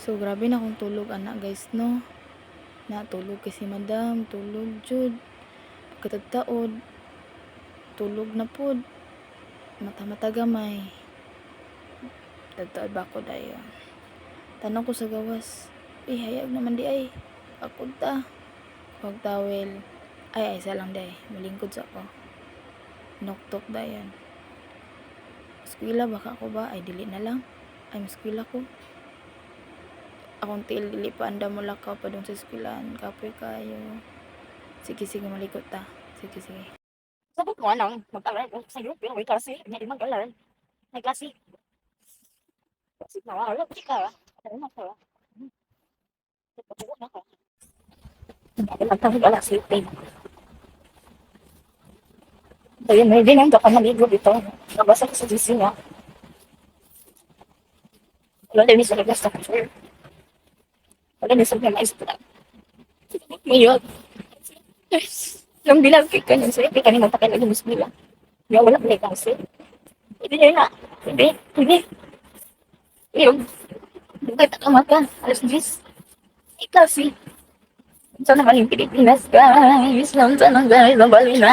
So grabe na akong tulog anak guys no. Natulog kasi madam, tulog jud. Pagkatagtaod, tulog na pod. Mata-mata gamay. Tagtaod ba ako dayon. Tanong ko sa gawas, hayag naman di ay. Ako ta. Huwag tawel. Ay, isa lang day. Malingkod sa ako. Noktok dayan. Eskwela baka ako ba? Ay, dili na lang. Ay, maskwela ko. Akong til, dili pa anda mo lakaw pa dun sa eskwelaan. Kapoy kayo. Sige, sige, malikot ta. Sige, sige. Sabot mo anang mag-alert sa group yung may klase. Hindi mag-alert. May klase. Kasi nawala ka. Ano na ka? Pagpapagod na ka. Hindi magtawag ala si Pay. Ayun, may din ka pa maligo dito. Nabasa ko sa GC niya. Wala din sa labas na kasi. Wala din sa mga maestra. Ngayon. Yung binagkik ka niyan sa'yo, kanina magpakailan yung musmila. Yung wala pala kasi. Hindi niya na. Hindi. Yung, bukat ka maka, alas 10. Kasi, saan naman yung Pilipinas, guys? Saan naman guys, ang balina,